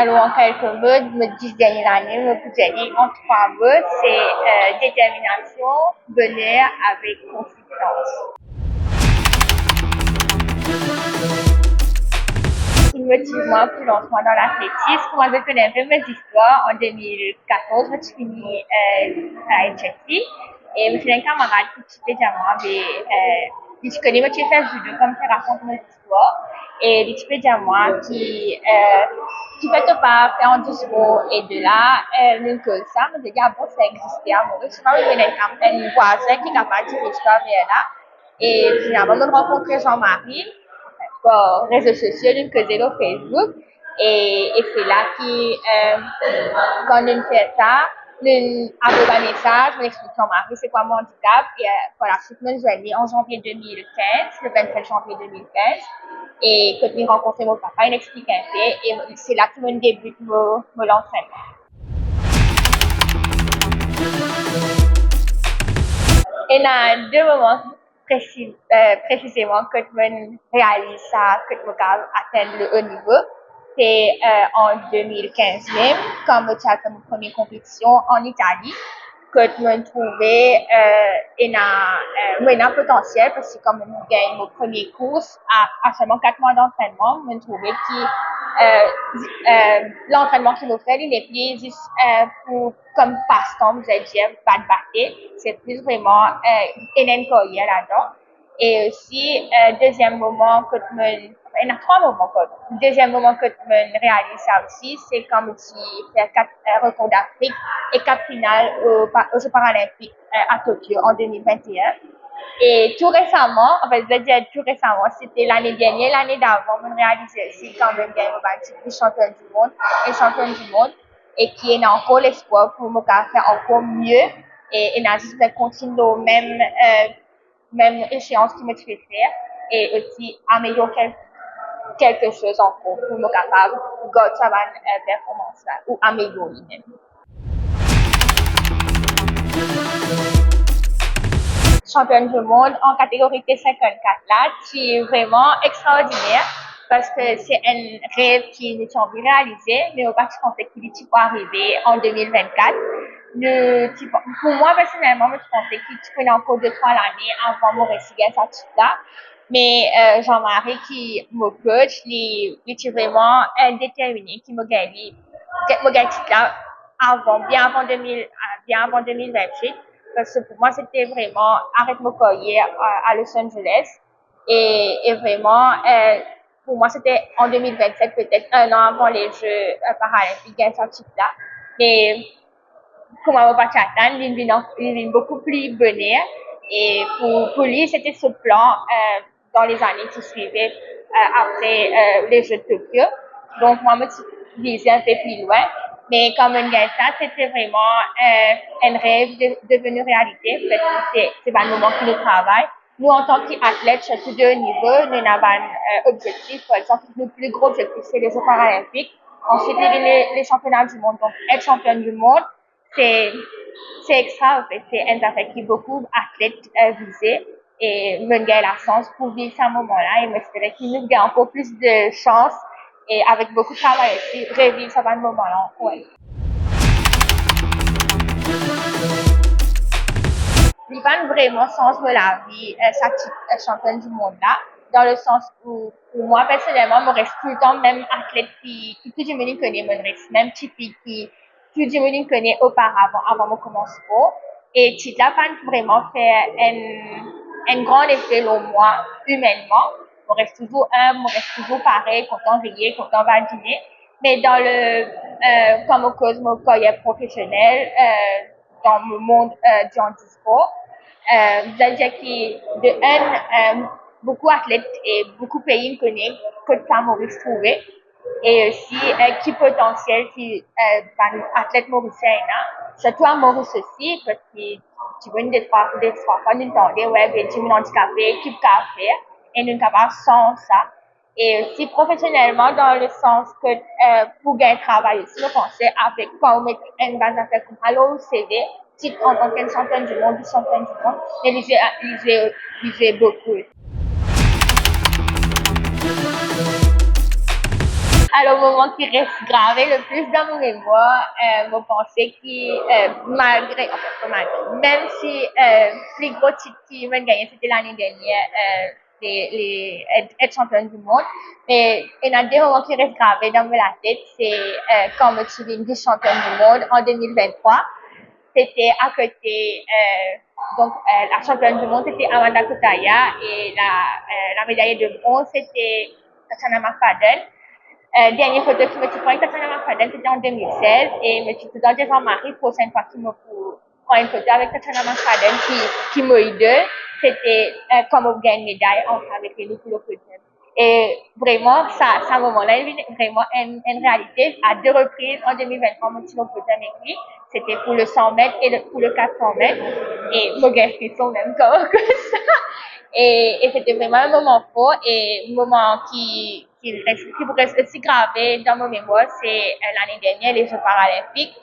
Alors, en quelques mots, mes 10 dernières années, me dire en 3 mots, c'est détermination, bonheur avec consistance. Ce qui motive moi pour lancement dans l'athlétisme, moi je connais un peu mes histoires. En 2014, je finis à HSC et je suis un camarade qui fait moi, je connais moi qui fait judo comme ça raconte mes histoires et il fait moi qui fait pas faire en discours et de là une chose ça me dit bon ça existait à moi je suis pas une voisin qui est capable de dire l'histoire vers là et finalement je rencontré Jean-Marie par réseaux sociaux, d'une causée sur Facebook. Et c'est là quand on fait ça, on envoie un message, on explique son mari c'est quoi mon handicap. Et voilà, je suis venue en janvier 2015, le 27 janvier 2015. Et quand j'ai rencontré mon papa, il explique un peu. Et c'est là que mon début de l'entraînement. Et il y a 2 moments précisément que je réalise ça, que je atteindre le haut niveau. C'est en 2015 même, quand je fait ma première compétition en Italie, que je me trouvais un potentiel parce que comme je gagne mon premier course à seulement 4 mois d'entraînement, je me trouvais que l'entraînement qu'il me fait, il est plus juste comme passe-temps, vous allez dire, pas de battre. C'est plus vraiment une carrière là-dedans. Et aussi, deuxième moment que il y en a 3 moments. Le deuxième moment que je réalise ça aussi, c'est quand je fais 4 records d'Afrique et 4 finales aux Jeux paralympiques à Tokyo en 2021. Et tout récemment, en fait, je veux dire tout récemment, c'était l'année dernière, l'année d'avant, je réalisais aussi quand même gagné le champion du monde, et championne du monde, et qui est encore l'espoir pour me faire encore mieux, et n'a juste fait continuer même échéance qui me fait faire, et aussi améliorer quelque chose encore pour me capable de garder sa performance là, ou améliorer même. Championne du monde en catégorie T54 là, qui est vraiment extraordinaire parce que c'est un rêve qui nous a réalisé, mais au pas je pensais qu'il était pas arriver en 2024. Pour moi personnellement, je pensais qu'il prenait encore 2-3 années avant mon réussir à ce là. Mais Jean-Marie qui me coach, il était vraiment déterminé, qui me gagné là bien avant 2028. Parce que pour moi, c'était vraiment arrête mon carrière à Los Angeles. Et vraiment, pour moi, c'était en 2027, peut-être 1 an avant les Jeux paralympiques, gagner ce titre-là. Mais pour moi, pas attendre, il vient beaucoup plus bonheur. Et pour lui, c'était ce plan dans les années qui suivaient après les Jeux de Tokyo. Donc, moi, je visais un peu plus loin. Mais comme on gagne ça, c'était vraiment un rêve devenu réalité. C'est pas le moment que nous travaillons. Nous, en tant qu'athlètes, sur tous 2 niveaux, nous avons un objectif. Par exemple, le plus gros objectif, c'est les Jeux paralympiques. Ensuite, les championnats du monde. Donc, être championne du monde, c'est extra, en fait. C'est un affaire qui beaucoup d'athlètes visaient. Et me gagne la chance pour vivre ce moment-là. Et j'espère qu'il nous gagne encore plus de chance. Et avec beaucoup de travail aussi, revivre ce moment-là. Ouais. Il va vraiment changer la vie, sa petite championne du monde là, dans le sens où, pour moi, personnellement, je reste tout le temps même athlète qui tout le monde connaît, je reste même petite fille qui tout le monde connaît auparavant, avant de commencer. Et qui va vraiment faire un grand effet sur moi, humainement. On reste toujours humble, on reste toujours pareil, content de rire, content de dîner. Mais dans comme cause mon carrière professionnelle, dans le monde du handisport, vous allez dire que beaucoup d'athlètes et beaucoup de pays connaissent que de Maurice trouvé. Et aussi, qui potentiel qui athlète mauricien, surtout à Maurice aussi, parce que tu vois des fois, nous entendons, ouais, des gens handicapés, qui peuvent faire, et nous capables sans ça. Et aussi professionnellement, dans le sens que, pour gagner travail aussi, je pensais avec, quand on met une base d'affaires comme Allo CV, titre en tant que championne du monde, championne du monde, mais lisez beaucoup. Alors, le moment qui reste gravé le plus dans mon mémoire, je pensais malgré, enfin, pas malgré, même si les gros titres qui m'ont gagné, c'était l'année dernière, être championne du monde. Mais il y a des moments qui restent gravés dans la tête, c'est quand je suis devenue championne du monde en 2023. C'était à côté, la championne du monde, c'était Amanda Kotaya et la médaille de bronze, c'était Tatiana McFadden. Dernière photo qui me suis pris avec Tatiana McFadden, c'était en 2016 et je me suis tout dans Jean-Marie, prochaine fois qu'il me prend une photo avec Tatiana McFadden qui m'a aidé, c'était comme on gagne une médaille avec les deux pour le podium. Et vraiment, ça moment-là, vraiment une réalité. À 2 reprises, en 2023, mon petit podium avec lui, c'était pour le 100 mètres et pour le 400 mètres. Et mon gars, sont même comme ça. Et c'était vraiment un moment fort et un moment qui reste aussi gravé dans mon mémoire, c'est l'année dernière, les Jeux paralympiques,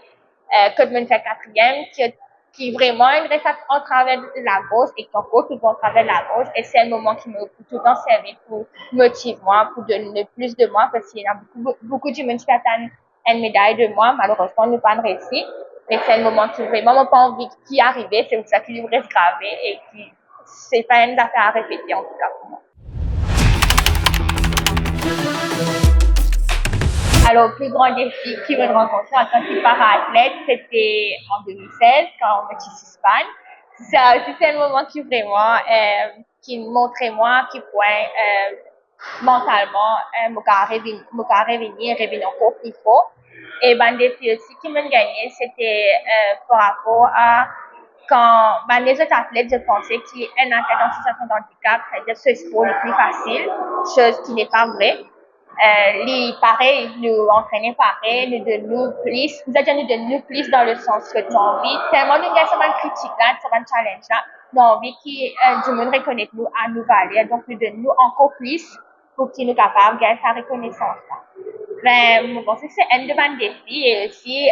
que je me fais quatrième, qui vraiment reste en travers de la gauche et qu'on peut tout en travers de la gauche. Et c'est un moment qui me tout le temps servi pour motiver moi, pour donner plus de moi, parce qu'il y a beaucoup de monde qui attendent une médaille de moi. Malheureusement, nous pas réussi. Mais c'est un moment qui vraiment m'a pas envie qui arrivait. C'est pour ça qu'il reste gravé et qui, c'est pas une affaire à répéter en tout cas pour moi. Alors, le plus grand défi qui me rencontrer en tant que para-athlète, c'était en 2016, quand on était Espagne. Ça aussi, c'est un moment qui vraiment, qui montrait moi, qui pouvait, mentalement, me revenir encore plus fort. Et ben, défi aussi qui me gagnait, c'était, par rapport à quand les autres athlètes, je pensais qu'un athlète en situation de handicap, c'est-à-dire ce sport le plus facile, chose qui n'est pas vraie. Pareil, nous entraîner pareil, nous donner plus, nous avons donner plus dans le sens que tu as envie. Tellement de gars, ça va critique là, ça va challenge là, nous avons envie du monde reconnaître nous à nous valider, donc nous donnons encore plus pour qu'ils nous capables de gagner sa reconnaissance là. Ben, je pense que c'est un de mes défis et aussi,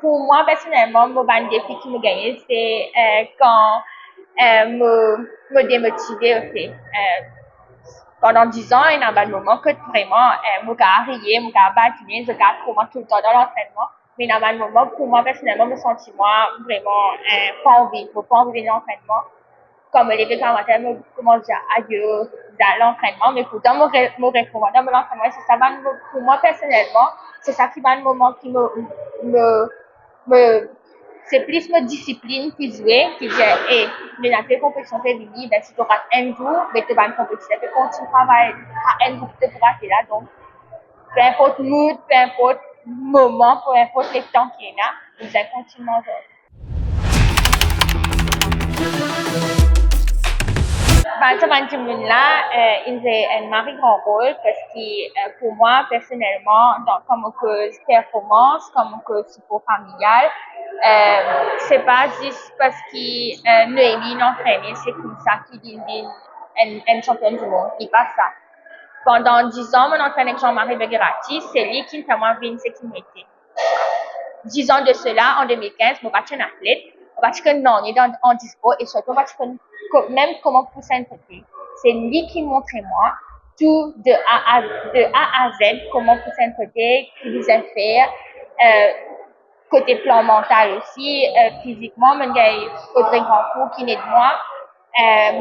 pour moi, personnellement, mon ban défi qui me gagne, c'est quand me démotiver aussi. Pendant 10 ans, il y a un moment que vraiment, je riais, je batiner, je comment tout le temps dans l'entraînement. Mais il y a un moment, pour moi, personnellement, me sentir moi vraiment pas envie de l'entraînement. Comme les deux commentaires me commencent à dire à l'entraînement, mais pourtant, mon recommandant de l'entraînement, c'est ça, pour moi, personnellement, c'est ça qui va le moment qui c'est plus ma discipline qui jouait, qui dit, hey, les compétition féminine, ben, si tu rates un jour, mais tu vas une compétition, tu continues à travailler à un jour, tu pourras rater là, donc, peu importe mood, peu importe moment, peu importe les temps qu'il y a, vous allez continuer à jouer. Ce là, il a un très grand rôle parce que pour moi, personnellement, comme que performance, comme que support familial, c'est pas juste parce que Noémie l'entraînait, c'est comme ça qu'il devient un champion du monde. Il pas ça. Pendant 10 ans, mon entraîneur Jean-Marie Beguerati, c'est lui qui m'a vraiment vu une sécurité. 10 ans de cela, en 2015, je suis un athlète. Parce que non, on est en dispo et surtout parce que même comment pousser un côté. C'est lui qui montrait moi tout de A à Z, comment pousser un côté, qui vous a faire, côté plan mental aussi, physiquement, mon gars, Audrey Grandcourt qui est de moi,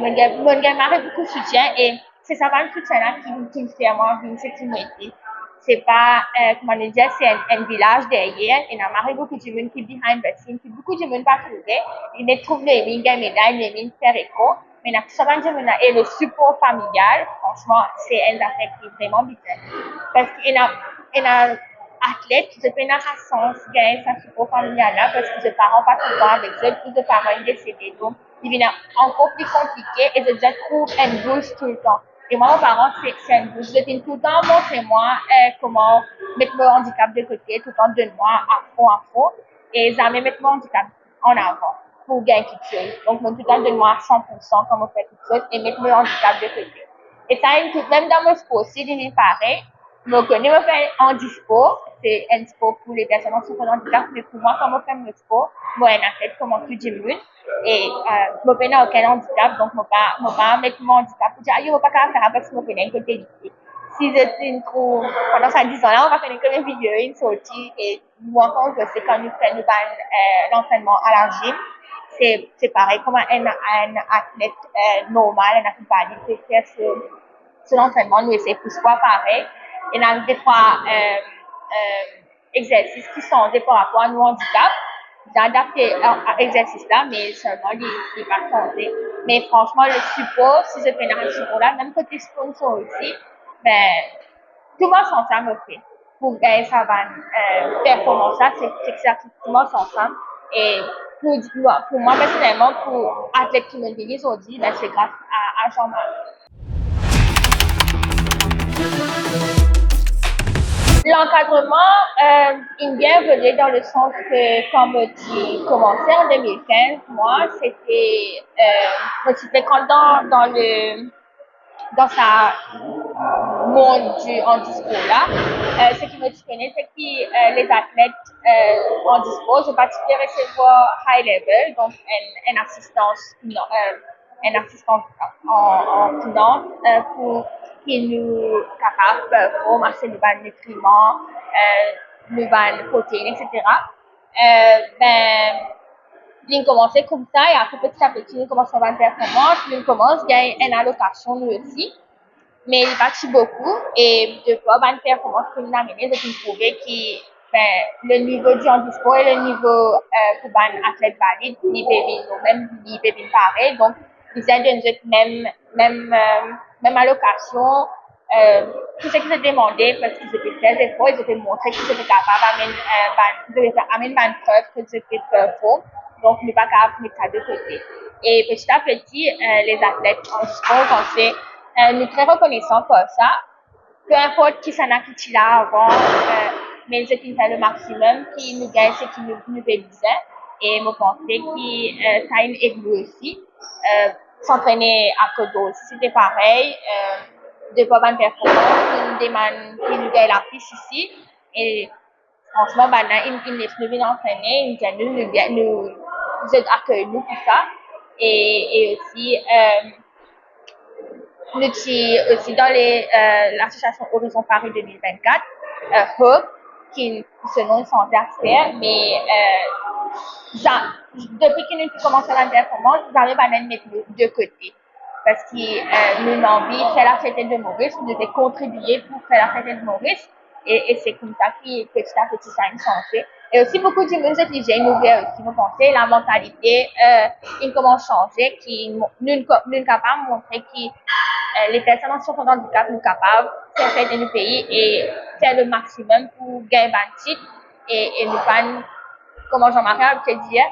mon gars m'a beaucoup de soutien et c'est ça, le soutien-là qui me fait moi vivre ce qui m'a été. C'est pas, comment on dit, c'est un village derrière, et il y a beaucoup de monde qui behind the scenes, beaucoup de monde pas trouvé, il me trouve les médailles, les faire écho, mais il y a souvent de monde et le support familial, franchement, c'est un affaire qui est vraiment bizarre. Parce qu'il y a athlètes qui se prennent la raison, gagner sa support familial là, parce que les parents pas tout le temps avec eux, plus de parents sont décédés, donc, il devient encore plus compliqué et je trouve un boost tout le temps. Et moi, mes parents, c'est un boost. Je viens tout le temps montrer moi comment mettre mon handicap de côté, tout le temps de moi à fond, et jamais mettre mon handicap en avant pour gagner quelque chose. Donc, tout le temps de moi à 100% comment faire quelque chose et mettre mon handicap de côté. Et ça, même dans mon sport, si je dis pareil, je connais me faire handisport, c'est un sport pour les personnes en souffrance de handicap, mais pour moi, quand je fais mon sport, moi, un athlète comme tout le monde, et je n'ai aucun handicap, donc je ne vais pas mettre mon handicap pour dire, ah, je ne vais pas faire parce que je connais un côté. si je trouve, pendant ces 10 ans-là, on va faire une vidéo, une sortie, et moi, encore, je sais quand nous faisons l'entraînement à la gym, c'est pareil comme un athlète normal, un athlète valide peut faire ce l'entraînement, nous essayons plus fois pareil. Il y a des trois exercices qui sont des par rapport à nos handicaps. J'ai adapté l'exercice là, mais seulement il va changer. Mais franchement, le support, si je fais un support là, même côté sponsor aussi, ben, tout le monde s'ensemble me fait. Pour gagner sa performance là, c'est que tout le monde s'ensemble. Et pour moi, personnellement, pour athlètes qui me disent aujourd'hui, ben, c'est grâce à Jean-Marc. L'encadrement, il vient venir dans le sens que quand tu commençais en 2015, moi, c'était, je suis fréquentant dans sa monde du handisport là. Ce qui me connaît, c'est que les athlètes handisport, je particulier recevoir high level, donc une assistance, une assistance en finance pour qu'ils nous capables de former les nutriments, les protéines, etc. Ben, il commençait comme ça et après petit à petit, il commence à avoir une performance, il commence à gagner une allocation lui aussi. Mais il bâtit beaucoup et de fois, une performance que nous amener, de nous prouver que le niveau du handisport et le niveau pour un athlète valide, il peut venir pareil. Donc, ils aident de nous même allocation, tout ce qu'ils ont demandé parce qu'ils étaient très efforts, ils étaient montré qu'ils étaient capables d'amener une preuve qu'ils étaient fort. Donc, nous pas capable de mettre ça de côté. Et petit à petit, les athlètes en sport, quand c'est nous sommes très reconnaissants pour ça. Peu importe qui s'en a quitté là avant, mais je fait le maximum, qui nous gagne ce qui nous fait bien. Et je pense que ça a une évolué aussi. S'entraîner à Kodo aussi, c'était pareil. De pas bonne performance, qui nous gagne la piste ici. Et franchement, maintenant, ils nous viennent entraîner, ils nous accueillent nous pour ça. Et aussi, nous sommes aussi dans l'association Horizon Paris 2024, Hope, qui se nom sont affaires, mais depuis que nous commençons la performance, nous avons pas mettre de côté. Parce que nous avons envie de faire la fête de Maurice, nous devons contribuer pour faire la fête de Maurice. Et c'est comme ça que petit à petit ça a changé. Et aussi beaucoup de monde qui j'ai ouvert aussi, vous pensez, la mentalité, il commence à changer, qui nous capables de montrer que les personnes en situation de handicap sont capables de faire dans le pays et faire le maximum pour gagner un titre et nous pas, comme Jean-Marie a pu dire,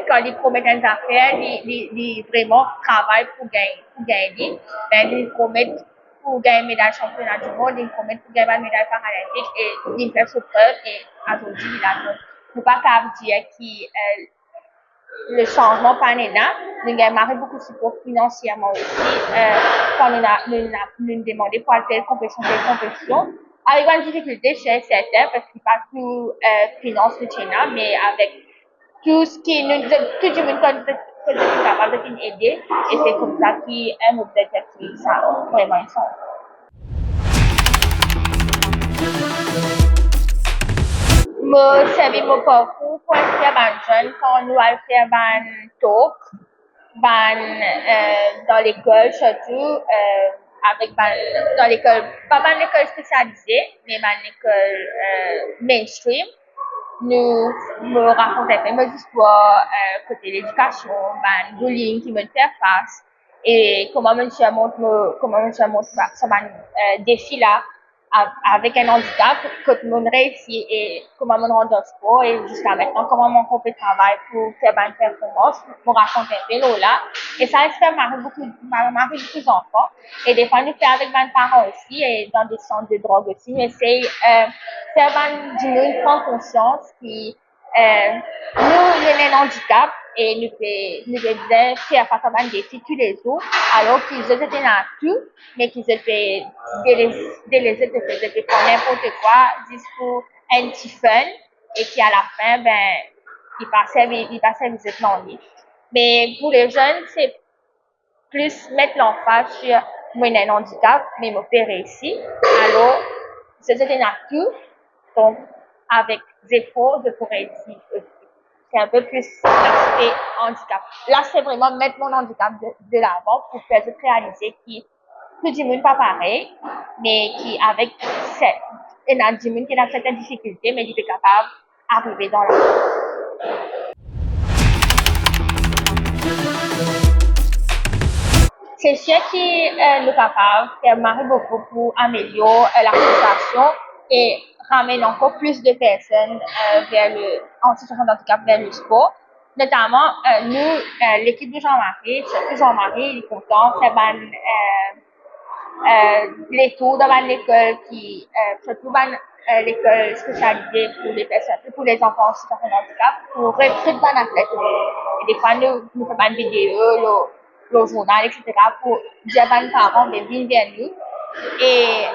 quand ils promettent des affaires, ils vraiment travaillent pour gagner, ben, ils promettent pour gagner une médaille championnat du monde, ils promettent pour gagner une médaille paralympique et ils font ses preuves et aujourd'hui, il a donc, ne pas dire que le changement pas là, nous avons beaucoup de support financièrement aussi, quand nous demandé pour aller telle compétition. Avec une difficulté chez certains parce qu'il pas tout finance le China, mais avec tout ce qui nous, tout le monde que je suis capable de aider, et c'est comme ça qu'un objectif, ça a vraiment un sens. Moi, servi mon parcours pour faire un jeune quand nous allons faire un talk, dans l'école surtout, avec dans l'école, pas dans l'école spécialisée, mais dans l'école mainstream. Nous me racontait mes histoires côté l'éducation, bullying qui me fait face et comment je suis montré ça défi là avec un handicap que je réussi et comment je rends au sport et jusqu'à maintenant comment mon groupe travaille pour faire une performance, me raconter un peu là et ça inspire beaucoup d'enfants et des fois nous faisons avec mes parents aussi et dans des centres de drogue aussi, mais c'est faire d'une prendre conscience qui nous avons un handicap et nous devons faire face à un défi tous les jours alors qu'ils étaient là tout mais qu'ils étaient délaissés de faire n'importe quoi juste pour un petit fun et qui à la fin ben ils passaient visite non. Mais pour les jeunes c'est plus mettre l'emphase sur moi, j'ai un handicap, mais m'opérer ici. Alors, c'est un atout. Donc, avec des efforts, je pourrais dire aussi. C'est un peu plus l'aspect handicap. Là, c'est vraiment mettre mon handicap de l'avant pour faire réaliser que du monde pas pareil, mais qui avec il y a du monde qui a certaines difficultés, mais il est capable d'arriver dans la vie. C'est sûr que nous capables de faire beaucoup pour améliorer la situation et ramener encore plus de personnes vers en situation de handicap vers le sport. Notamment, nous, l'équipe de Jean-Marie, surtout Jean-Marie, il est content, c'est les tours dans l'école qui, surtout l'école spécialisée pour les personnes, pour les enfants en situation de handicap, pour recruter des athlètes. Et des fois, nous faisons des vidéos, le journal, etc., pour dire à nos parents de venir vers nous. Et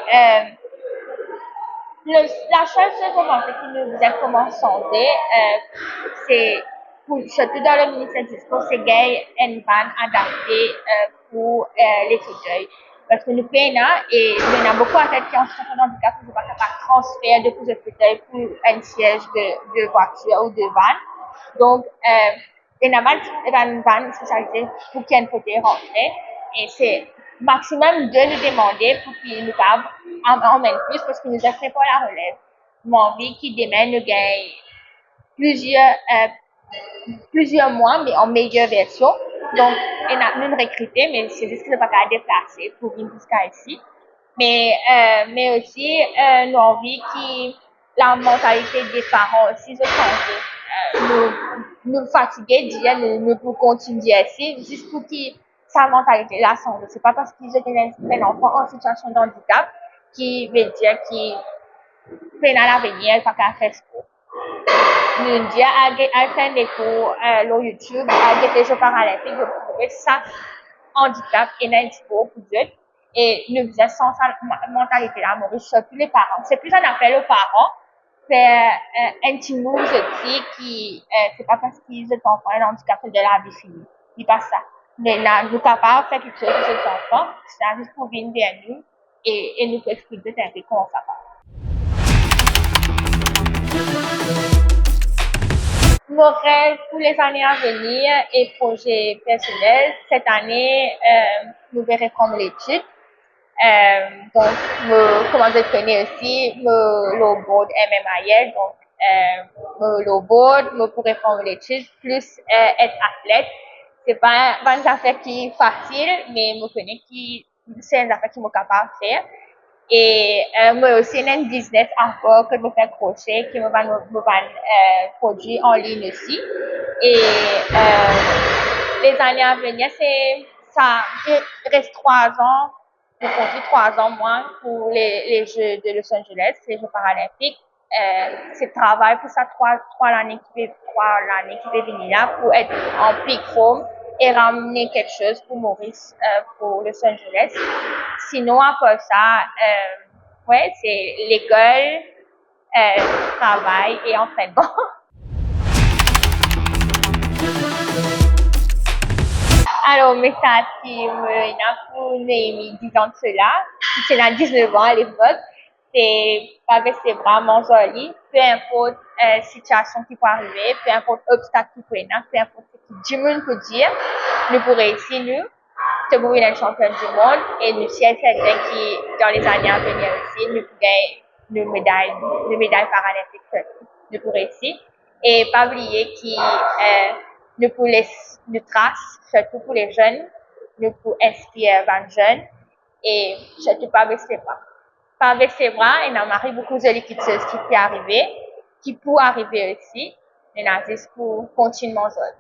la seule chose qui nous a commencé à changer, c'est, surtout dans le ministère du sport, c'est gagner une van adaptée pour les fauteuils. Parce que nous payons et il y en a beaucoup à tête qui ont un certain handicap, qui ne peuvent pas transférer de plus de fauteuils pour un siège de voiture ou de van. Donc, il y en a une van spécialisée pour qu'il y ait un fauteuil rentré. Et c'est maximum de nous demander pour qu'ils nous emmènent plus parce qu'ils nous a fait pour la relève. Mon envie qui demain nous gagne plusieurs mois, mais en meilleure version. Donc, on a nous recruté, mais c'est juste que ne pas qu'à déplacer pour venir jusqu'à ici. Mais aussi, nous envie que la mentalité des parents aussi se change. Nous fatiguer, dire, nous pour continuer ici, juste pour que sa mentalité la change. C'est pas parce qu'ils étaient un enfant en situation de handicap qui veut dire qu'il peine à l'avenir, pas qu'à faire sport. Nous disons à faire des cours sur YouTube, à des Jeux paralympiques, de prouver ça handicap et un sport pour Dieu. Et nous faisons sans cette mentalité-là, Maurice, surtout les parents. C'est plus un appel aux parents. C'est un petit mot, je dis, qui, c'est pas parce qu'ils ont enfants un handicap de la vie finie. C'est pas ça. Mais là, nous sommes capables de faire quelque chose pour ces enfants, c'est juste pour venir vers nous et nous expliquer un peu comment ça va. Mon rêve pour les années à venir et projets personnels, cette année, nous verrons comme l'étude. Donc, comment je connais aussi, le board MMIL, donc, le board, me pourrais faire l'étude, plus être athlète. C'est pas une affaire qui est facile, mais je connais qui, c'est une affaire qui me capable de faire. Et moi aussi, j'ai un business encore que je fais crochet, qui me va produire en ligne aussi. Et les années à venir, ça reste 3 ans, je compte 3 ans moins pour les Jeux de Los Angeles, les Jeux paralympiques. C'est travail pour ça 3 l'année qui va venir là pour être en peak form et ramener quelque chose pour Maurice pour Los Angeles. Sinon, après ça, ouais, c'est l'école, travail et entraînement. Alors, mes tati, il y a pour Néhémie 10 ans de cela, c'est là 19 ans à l'époque, c'est avec ses bras mon joli, peu importe situation qui peut arriver, peu importe obstacle qui peut y avoir, peu importe ce que du monde peut dire, nous pourrons réussir, nous, c'est pour être champion du monde, et nous sommes certains qui, dans les années à venir aussi, nous pourrons nos médailles paralympiques, nous pourrons réussir, et pas oublier que nous pouvons nous tracer, surtout pour les jeunes, nous pouvons inspirer les jeunes, et surtout pas baisser les bras. Pas baisser les bras, il y a beaucoup de petites choses qui peuvent arriver, qui pourraient arriver aussi, mais là, juste pour continuer mon zone.